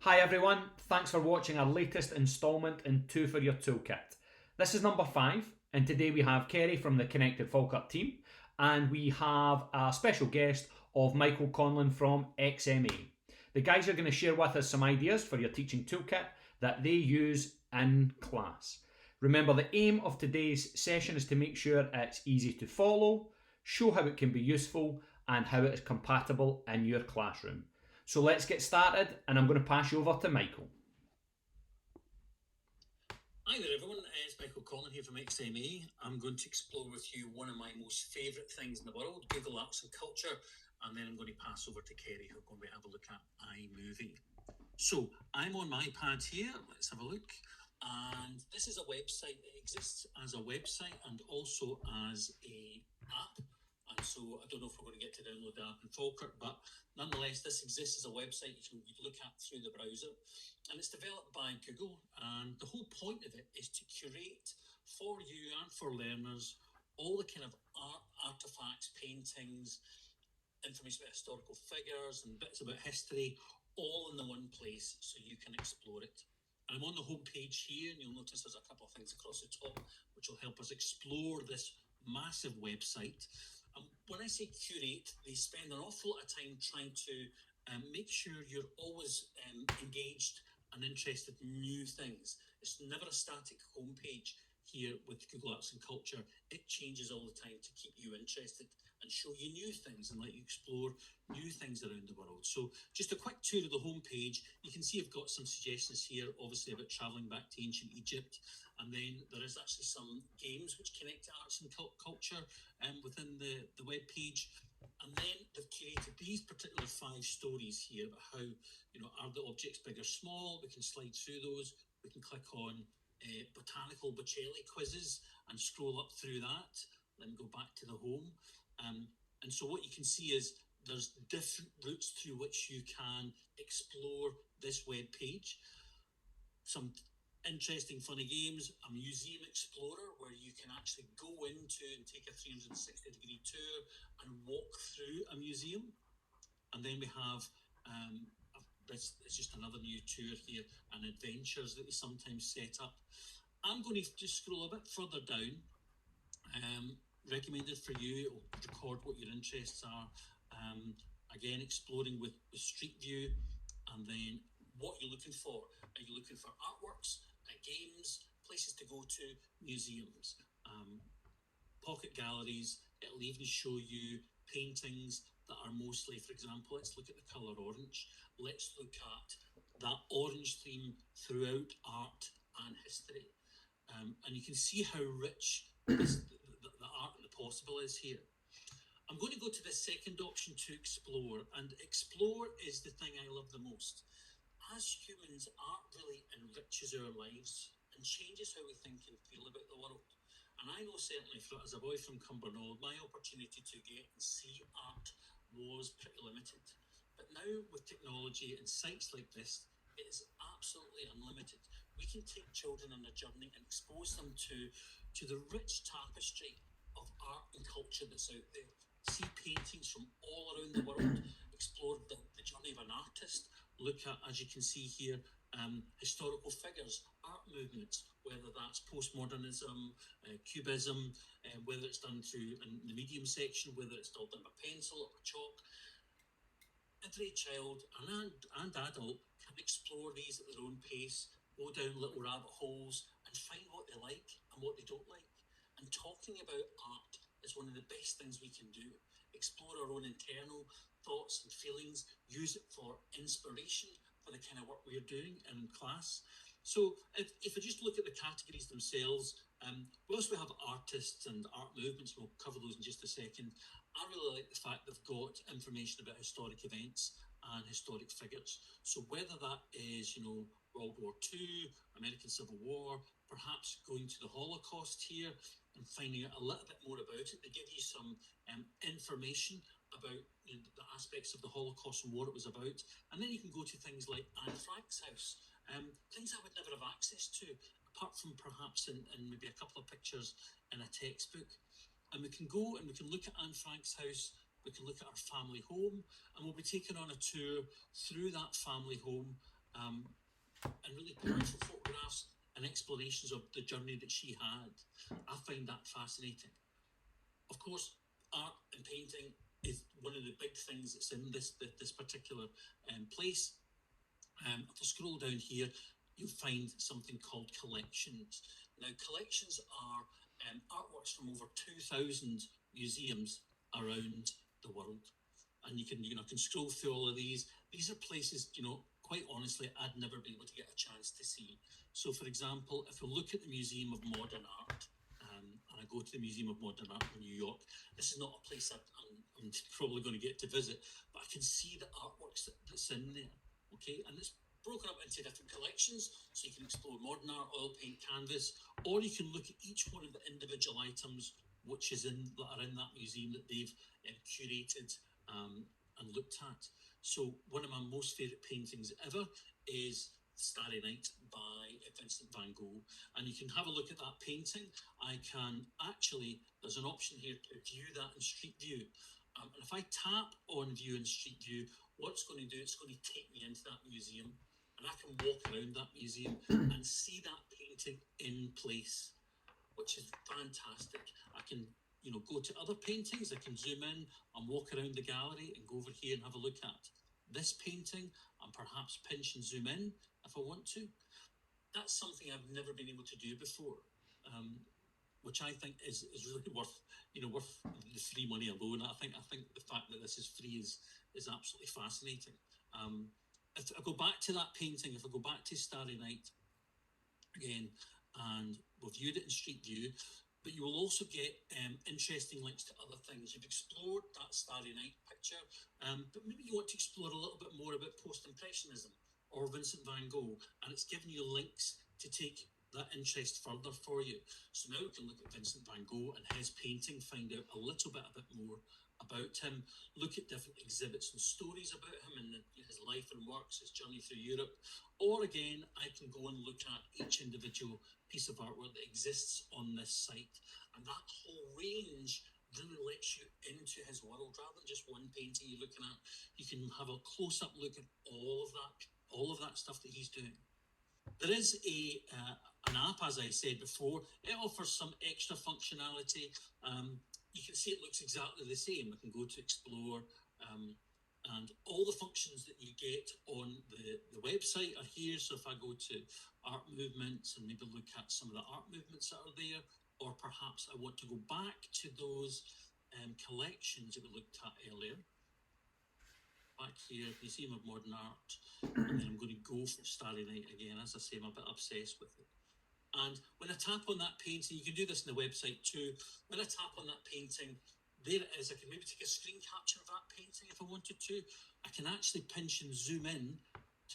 Hi everyone, thanks for watching our latest instalment in Two for Your Toolkit. This is number 5, and today we have Kerry from the Connected Falkirk team, and we have a special guest of Michael Conlon from XMA. The guys are going to share with us some ideas for your teaching toolkit that they use in class. Remember, the aim of today's session is to make sure it's easy to follow, show how it can be useful, and how it is compatible in your classroom. So let's get started, and I'm going to pass you over to Michael. Hi there everyone, it's Michael Conlon here from XMA. I'm going to explore with you one of my most favourite things in the world, Google Arts and Culture, and then I'm going to pass over to Kerry, who's going to have a look at iMovie. So I'm on my iPad here, let's have a look, and this is a website. It exists as a website and also as a app. And so I don't know if we're going to get to download the app in Falkirk, but nonetheless, this exists as a website you can look at through the browser. And it's developed by Google. And the whole point of it is to curate for you and for learners all the kind of art, artifacts, paintings, information about historical figures and bits about history, all in the one place so you can explore it. And I'm on the home page here, and you'll notice there's a couple of things across the top which will help us explore this massive website. When I say curate, they spend an awful lot of time trying to make sure you're always engaged and interested in new things. It's never a static homepage here with Google Arts and Culture. It changes all the time to keep you interested and show you new things and let you explore new things around the world. So just a quick tour of the homepage. You can see I've got some suggestions here, obviously about travelling back to ancient Egypt. And then there is actually some games which connect to arts and culture within the web page. And then they've curated these particular 5 stories here about how, are the objects big or small? We can slide through those. We can click on botanical Bocelli quizzes and scroll up through that. Let me go back to the home. And so what you can see is there's different routes through which you can explore this web page. Some interesting, funny games, a museum explorer where you can actually go into and take a 360-degree tour and walk through a museum. And then we have it's just another new tour here, and adventures that they sometimes set up. I'm going to just scroll a bit further down. Recommended for you, record what your interests are. Again, exploring with Street View, and then what you're looking for. Are you looking for artworks, games, places to go to, museums, pocket galleries? It'll even show you paintings that are mostly, for example, let's look at the colour orange. Let's look at that orange theme throughout art and history. And you can see how rich the art and the possible is here. I'm going to go to the second option, to explore. And explore is the thing I love the most. As humans, art really enriches our lives and changes how we think and feel about the world. And I know certainly as a boy from Cumbernauld, my opportunity to get and see art was pretty limited. But now with technology and sites like this, it is absolutely unlimited. We can take children on a journey and expose them to the rich tapestry of art and culture that's out there. See paintings from all around the world, explore the journey of an artist, look at, as you can see here, historical figures, art movements, whether that's postmodernism, cubism, whether it's done through in the medium section, whether it's all done by pencil or chalk. Every child and adult can explore these at their own pace, go down little rabbit holes and find what they like and what they don't like. And talking about art is one of the best things we can do. Explore our own internal thoughts and feelings, use it for inspiration for the kind of work we're doing in class. So if I just look at the categories themselves, whilst we have artists and art movements, we'll cover those in just a second, I really like the fact they've got information about historic events and historic figures. So whether that is, World War II, American Civil War, perhaps going to the Holocaust here and finding out a little bit more about it. They give you some information about the aspects of the Holocaust and what it was about. And then you can go to things like Anne Frank's house, things I would never have access to, apart from perhaps in maybe a couple of pictures in a textbook. And we can go and we can look at Anne Frank's house, we can look at our family home, and we'll be taken on a tour through that family home. and really powerful photographs and explorations of the journey that she had. I find that fascinating. Of course, art and painting is one of the big things that's in this particular place. If I scroll down here, you'll find something called collections. Now, collections are artworks from over 2,000 museums around the world. And you can scroll through all of these. These are places, quite honestly, I'd never been able to get a chance to see. So, for example, if we look at the Museum of Modern Art, and I go to the Museum of Modern Art in New York, this is not a place I'm probably going to get to visit, but I can see the artworks that's in there, okay? And it's broken up into different collections, so you can explore modern art, oil paint, canvas, or you can look at each one of the individual items that are in that museum that they've curated and looked at. So one of my most favourite paintings ever is Starry Night by Vincent van Gogh, and you can have a look at that painting. There's an option here to view that in Street View, and if I tap on View in Street View, what it's going to do, it's going to take me into that museum, and I can walk around that museum and see that painting in place, which is fantastic. I can go to other paintings, I can zoom in and walk around the gallery and go over here and have a look at this painting and perhaps pinch and zoom in if I want to. That's something I've never been able to do before, which I think is really worth the free money alone. I think the fact that this is free is absolutely fascinating. If I go back to that painting, if I go back to Starry Night again, and we've viewed it in Street View, but you will also get interesting links to other things. You've explored that Starry Night picture, but maybe you want to explore a little bit more about post-impressionism or Vincent van Gogh, and it's giving you links to take that interest further for you. So now we can look at Vincent van Gogh and his painting, find out a little bit more about him, look at different exhibits and stories about him and his life and works, his journey through Europe. Or again, I can go and look at each individual piece of artwork that exists on this site. And that whole range really lets you into his world. Rather than just one painting you're looking at, you can have a close-up look at all of that stuff that he's doing. There is an app, as I said before. It offers some extra functionality. You can see it looks exactly the same. I can go to explore, and all the functions that you get on the website are here. So if I go to art movements and maybe look at some of the art movements that are there, or perhaps I want to go back to those collections that we looked at earlier. Back here, Museum of Modern Art, and then I'm going to go for Starry Night again. As I say, I'm a bit obsessed with it. And when I tap on that painting, you can do this on the website too. When I tap on that painting, there it is. I can maybe take a screen capture of that painting if I wanted to. I can actually pinch and zoom in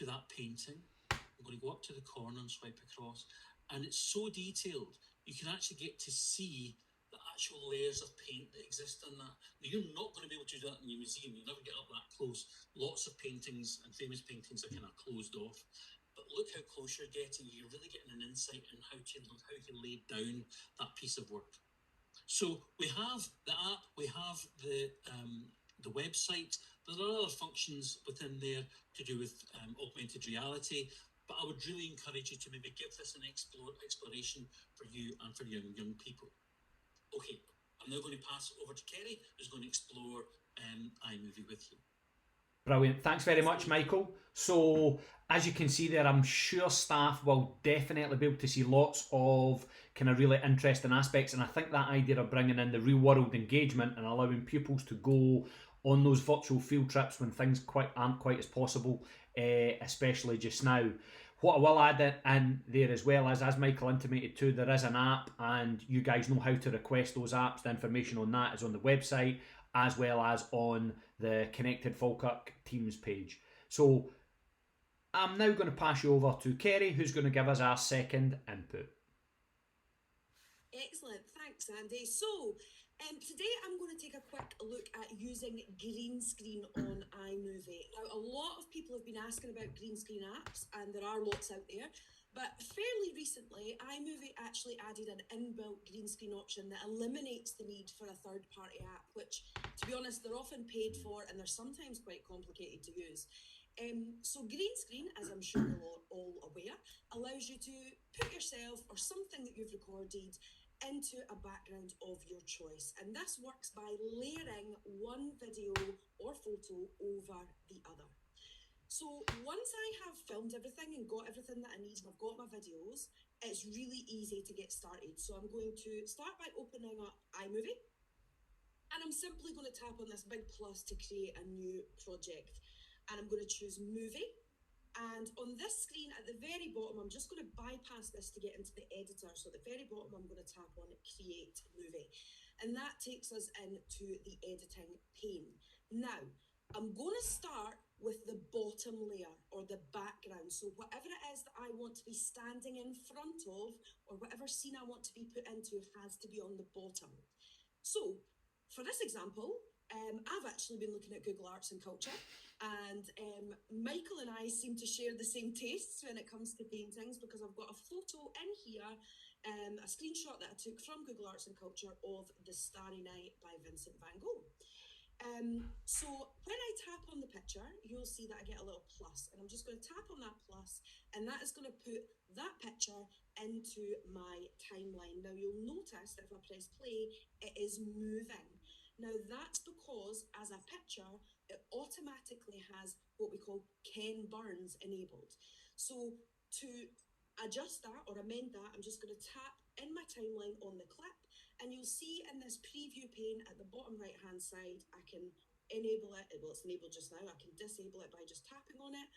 to that painting. I'm going to go up to the corner and swipe across. And it's so detailed, you can actually get to see the actual layers of paint that exist in that. Now, you're not going to be able to do that in your museum. You'll never get up that close. Lots of paintings and famous paintings are kind of closed off. But look how close you're getting. You're really getting an insight on how to lay down that piece of work. So we have the app, we have the website. There are other functions within there to do with augmented reality, but I would really encourage you to maybe give this an exploration for you and for young people. Okay, I'm now going to pass it over to Kerry, who's going to explore iMovie with you. Brilliant. Thanks very much, Michael. So, as you can see there, I'm sure staff will definitely be able to see lots of kind of really interesting aspects. And I think that idea of bringing in the real world engagement and allowing pupils to go on those virtual field trips when things aren't quite as possible, especially just now. What I will add in there as well is, as Michael intimated too, there is an app, and you guys know how to request those apps. The information on that is on the website, as well as on the Connected Falkirk Teams page. So I'm now going to pass you over to Kerry, who's going to give us our second input. Excellent, thanks Andy. So today I'm going to take a quick look at using green screen on iMovie. Now, a lot of people have been asking about green screen apps, and there are lots out there. But fairly recently, iMovie actually added an inbuilt green screen option that eliminates the need for a third-party app, which, to be honest, they're often paid for and they're sometimes quite complicated to use. So green screen, as I'm sure you're all aware, allows you to put yourself or something that you've recorded into a background of your choice. And this works by layering one video or photo over the other. So once I have filmed everything and got everything that I need and I've got my videos, it's really easy to get started. So I'm going to start by opening up iMovie. And I'm simply going to tap on this big plus to create a new project. And I'm going to choose movie. And on this screen at the very bottom, I'm just going to bypass this to get into the editor. So at the very bottom, I'm going to tap on create movie. And that takes us into the editing pane. Now, I'm going to start with the bottom layer or the background. So whatever it is that I want to be standing in front of, or whatever scene I want to be put into, has to be on the bottom. So for this example, I've actually been looking at Google Arts and Culture, and Michael and I seem to share the same tastes when it comes to paintings, because I've got a photo in here, a screenshot that I took from Google Arts and Culture of The Starry Night by Vincent van Gogh. So when I tap on the picture, you'll see that I get a little plus, and I'm just going to tap on that plus, and that is going to put that picture into my timeline. Now you'll notice that if I press play, it is moving. Now that's because as a picture, it automatically has what we call Ken Burns enabled. So to adjust that or amend that, I'm just going to tap in my timeline on the clip, and you'll see in this preview pane at the bottom right hand side, I can enable it. Well, it's enabled just now. I can disable it by just tapping on it,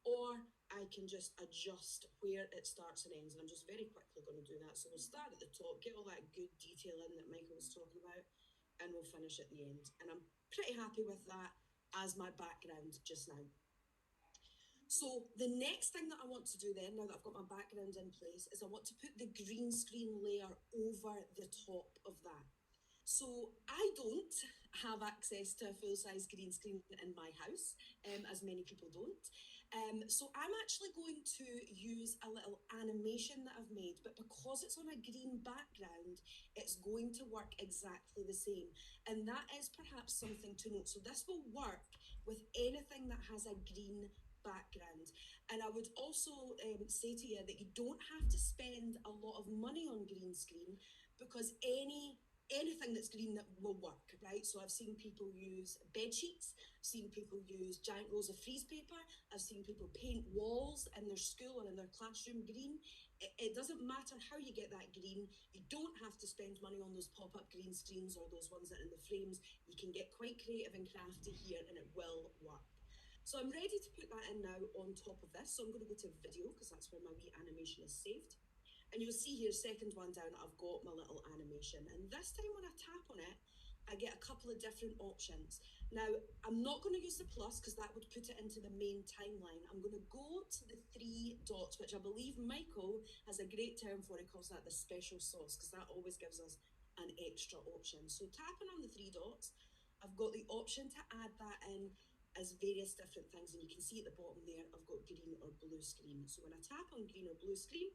or I can just adjust where it starts and ends. And I'm just very quickly going to do that. So we'll start at the top, get all that good detail in that Michael was talking about, and we'll finish at the end. And I'm pretty happy with that as my background just now. So the next thing that I want to do then, now that I've got my background in place, is I want to put the green screen layer over the top of that. So I don't have access to a full-size green screen in my house, as many people don't. So I'm actually going to use a little animation that I've made, but because it's on a green background, it's going to work exactly the same. And that is perhaps something to note. So this will work with anything that has a green background. And I would also say to you that you don't have to spend a lot of money on green screen, because anything that's green that will work, right? So I've seen people use bed sheets, I've seen people use giant rolls of freeze paper, I've seen people paint walls in their school or in their classroom green. It doesn't matter how you get that green. You don't have to spend money on those pop-up green screens or those ones that are in the frames. You can get quite creative and crafty here, and it will work. So I'm ready to put that in now on top of this. So I'm going to go to video, because that's where my wee animation is saved. And you'll see here, second one down, I've got my little animation. And this time when I tap on it, I get a couple of different options. Now, I'm not going to use the plus, because that would put it into the main timeline. I'm going to go to the three dots, which I believe Michael has a great term for. He calls that the special sauce, because that always gives us an extra option. So tapping on the three dots, I've got the option to add that in as various different things. And you can see at the bottom there, I've got green or blue screen. So when I tap on green or blue screen,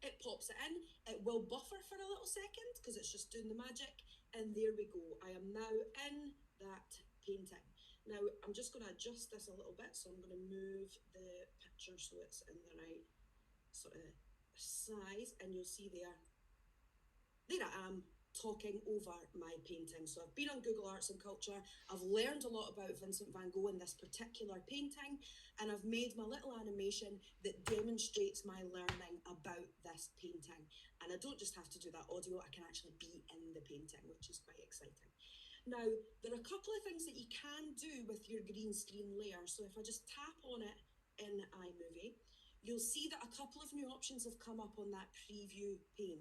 it pops it in. It will buffer for a little second because it's just doing the magic. And there we go. I am now in that painting. Now, I'm just going to adjust this a little bit. So I'm going to move the picture so it's in the right sort of size. And you'll see there I am talking over my painting. So I've been on Google Arts and Culture. I've learned a lot about Vincent van Gogh in this particular painting, and I've made my little animation that demonstrates my learning about this painting. And I don't just have to do that audio, I can actually be in the painting, which is quite exciting. Now, there are a couple of things that you can do with your green screen layer. So if I just tap on it in iMovie, you'll see that a couple of new options have come up on that preview pane.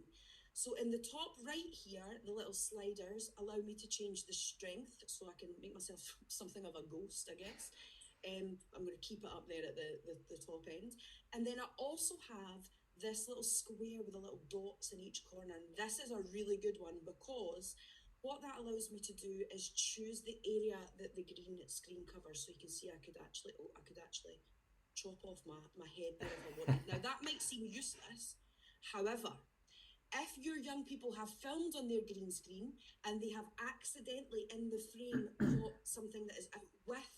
So in the top right here, the little sliders allow me to change the strength, so I can make myself something of a ghost, I guess. I'm going to keep it up there at the top end. And then I also have this little square with the little dots in each corner. And this is a really good one, because what that allows me to do is choose the area that the green screen covers. So you can see I could actually chop off my head there if I wanted. Now that might seem useless. However, if your young people have filmed on their green screen and they have accidentally in the frame caught something that is out with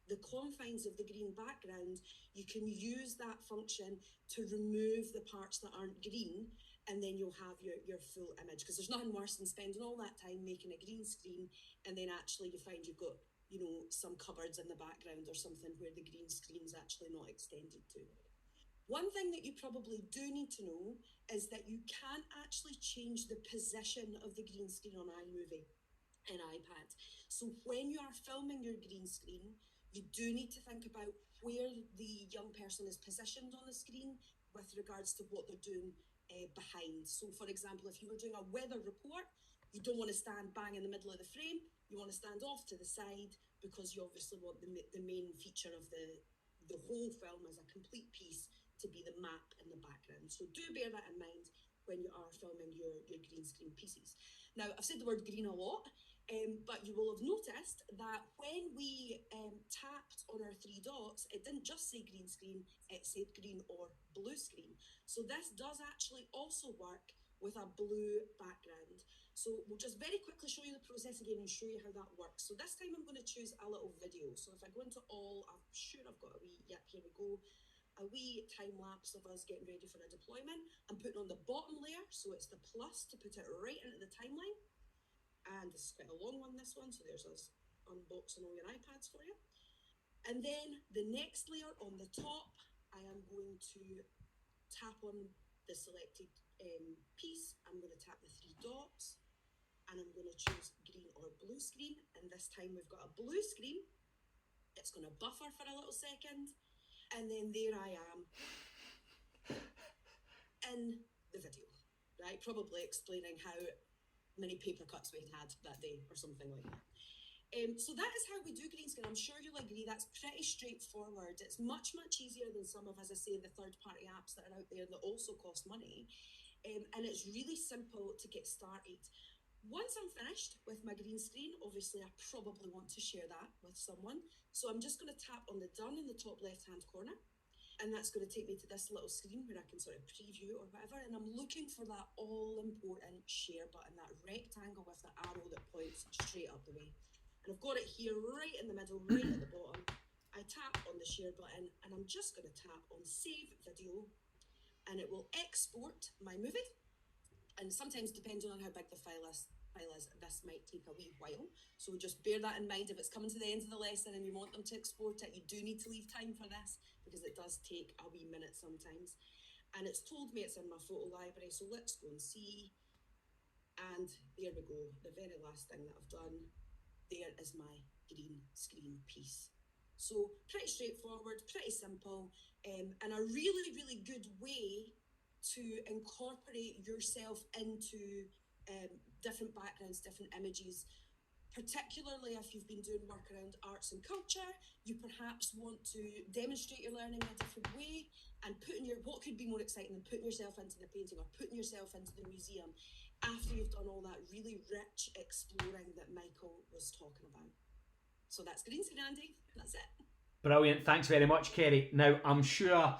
the confines of the green background, you can use that function to remove the parts that aren't green, and then you'll have your full image. Because there's nothing worse than spending all that time making a green screen, and then actually you find you've got, you know, some cupboards in the background or something where the green screen's actually not extended to. One thing that you probably do need to know is that you can't actually change the position of the green screen on iMovie and iPad. So when you are filming your green screen, you do need to think about where the young person is positioned on the screen with regards to what they're doing behind. So for example, if you were doing a weather report, you don't want to stand bang in the middle of the frame. You want to stand off to the side, because you obviously want the main feature of the whole film as a complete piece to be the map in the background. So do bear that in mind when you are filming your green screen pieces. Now, I've said the word green a lot, but you will have noticed that when we tapped on our three dots, it didn't just say green screen, it said green or blue screen. So this does actually also work with a blue background. So we'll just very quickly show you the process again and show you how that works. So this time I'm going to choose a little video. So if I go into all, I'm sure I've got a wee, yep, here we go. A wee time lapse of us getting ready for a deployment. I'm putting on the bottom layer, so it's the plus to put it right into the timeline. And this is quite a long one, this one, so there's us unboxing all your iPads for you. And then the next layer on the top, I am going to tap on the selected piece. I'm going to tap the three dots, and I'm going to choose green or blue screen. And this time we've got a blue screen. It's going to buffer for a little second. And then there I am in the video, right? Probably explaining how many paper cuts we had that day or something like that. So that is how we do green screen. I'm sure you'll agree that's pretty straightforward. It's much, much easier than some of, as I say, the third-party apps that are out there that also cost money. And it's really simple to get started. Once I'm finished with my green screen, obviously I probably want to share that with someone. So I'm just going to tap on the done in the top left-hand corner. And that's going to take me to this little screen where I can sort of preview or whatever. And I'm looking for that all-important share button, that rectangle with the arrow that points straight up the way. And I've got it here right in the middle, right at the bottom. I tap on the share button and I'm just going to tap on save video, and it will export my movie. And sometimes, depending on how big the file is, this might take a wee while. So just bear that in mind. If it's coming to the end of the lesson and you want them to export it, you do need to leave time for this, because it does take a wee minute sometimes. And it's told me it's in my photo library, so let's go and see. And there we go, the very last thing that I've done. There is my green screen piece. So pretty straightforward, pretty simple, and a really, really good way to incorporate yourself into different backgrounds, different images, particularly if you've been doing work around arts and culture. You perhaps want to demonstrate your learning in a different way, and what could be more exciting than putting yourself into the painting or putting yourself into the museum after you've done all that really rich exploring that Michael was talking about. So that's green screen, Andy. That's it. Brilliant. Thanks very much, Kerry. Now, I'm sure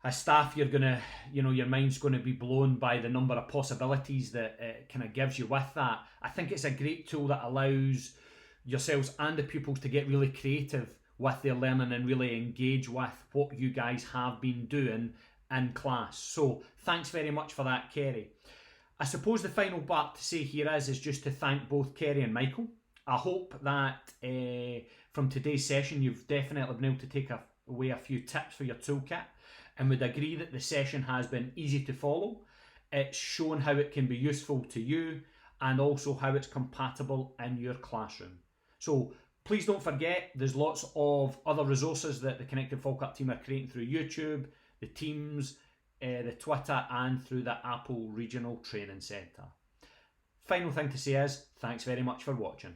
as staff, you're gonna, your mind's going to be blown by the number of possibilities that it kind of gives you with that. I think it's a great tool that allows yourselves and the pupils to get really creative with their learning and really engage with what you guys have been doing in class. So thanks very much for that, Kerry. I suppose the final part to say here is just to thank both Kerry and Michael. I hope that from today's session you've definitely been able to take away a few tips for your toolkit, and would agree that the session has been easy to follow. It's shown how it can be useful to you and also how it's compatible in your classroom. So please don't forget, there's lots of other resources that the Connected Falkirk team are creating through YouTube, the Teams, the Twitter, and through the Apple Regional Training Centre. Final thing to say is, thanks very much for watching.